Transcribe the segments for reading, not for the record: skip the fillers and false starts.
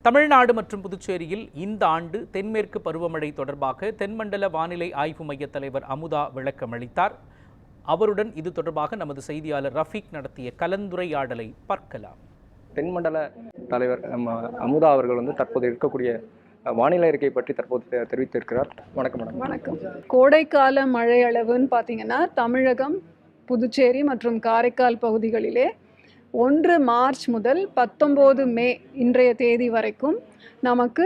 தமிழ்நாடு மற்றும் புதுச்சேரியில் இந்த ஆண்டு தென்மேற்கு பருவமழை தொடர்பாக தென்மண்டல வானிலை ஆய்வு மைய தலைவர் அமுதா விளக்கம் அளித்தார். அவருடன் இது தொடர்பாக நமது செய்தியாளர் ரஃபீக் நடத்திய கலந்துரையாடலை பார்க்கலாம். தென்மண்டல தலைவர் அமுதா அவர்கள் தற்போது இருக்கக்கூடிய வானிலை அறிக்கை பற்றி தற்போது தெரிவித்திருக்கிறார். வணக்கம் மேடம். வணக்கம். கோடைக்கால மழை அளவுன்னு பார்த்தீங்கன்னா தமிழகம், புதுச்சேரி மற்றும் காரைக்கால் பகுதிகளிலே 1 மார்ச் முதல் 19 மே இன்றைய தேதி வரைக்கும் நமக்கு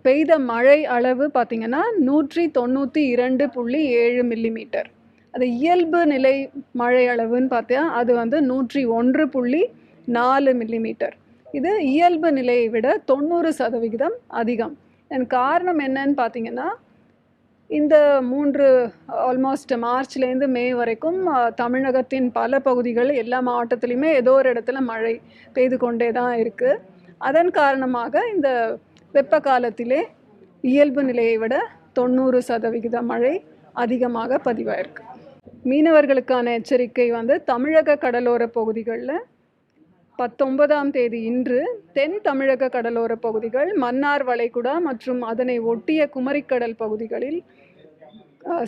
பெய்த மழை அளவு பார்த்திங்கன்னா 192.7 மில்லிமீட்டர். அது இயல்பு நிலை மழை அளவுன்னு பார்த்தா அது 101.4 மில்லிமீட்டர். இது இயல்பு நிலையை விட 90% அதிகம். இதன் காரணம் என்னன்னு பார்த்தீங்கன்னா, இந்த ஆல்மோஸ்ட் மார்ச்லேருந்து மே வரைக்கும் தமிழகத்தின் பல பகுதிகள் எல்லா மாவட்டத்துலேயுமே ஏதோ ஒரு இடத்துல மழை பெய்து கொண்டே தான் இருக்குது. அதன் காரணமாக இந்த வெப்ப காலத்திலே இயல்பு நிலையை விட 90% மழை அதிகமாக பதிவாயிருக்கு. மீனவர்களுக்கான எச்சரிக்கை தமிழக கடலோர பகுதிகளில் 19ஆம் தேதி இன்று தென் தமிழக கடலோர பகுதிகள், மன்னார் வளைகுடா மற்றும் அதனை ஒட்டிய குமரிக்கடல் பகுதிகளில்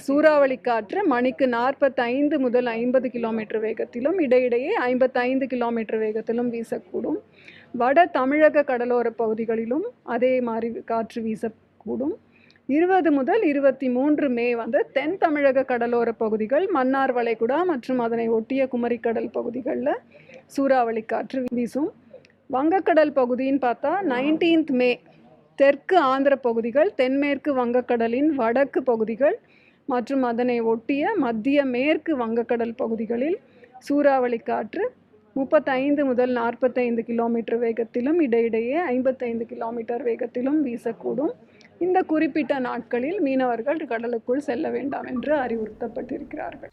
சூறாவளி காற்று மணிக்கு 45 முதல் 50 கிலோமீட்டர் வேகத்திலும் இடையிடையே 55 கிலோமீட்டர் வேகத்திலும் வீசக்கூடும். வட தமிழக கடலோர பகுதிகளிலும் அதே மாதிரி காற்று வீசக்கூடும். 20 முதல் 23 மே தென் தமிழக கடலோர பகுதிகள், மன்னார் வளைகுடா மற்றும் அதனை ஒட்டிய குமரிக்கடல் பகுதிகளில் சூறாவளி காற்று வீசும். வங்கக்கடல் பகுதின்னு பார்த்தா 19th மே தெற்கு ஆந்திர பகுதிகள், தென்மேற்கு வங்கக்கடலின் வடக்கு பகுதிகள் மற்றும் அதனை ஒட்டிய மத்திய மேற்கு வங்கக்கடல் பகுதிகளில் சூறாவளி காற்று 35 முதல் 45 கிலோமீட்டர் வேகத்திலும் இடையிடையே 55 கிலோமீட்டர் வேகத்திலும் வீசக்கூடும். இந்த குறிப்பிட்ட நாட்களில் மீனவர்கள் கடலுக்குள் செல்ல வேண்டாம் என்று அறிவுறுத்தப்பட்டிருக்கிறார்கள்.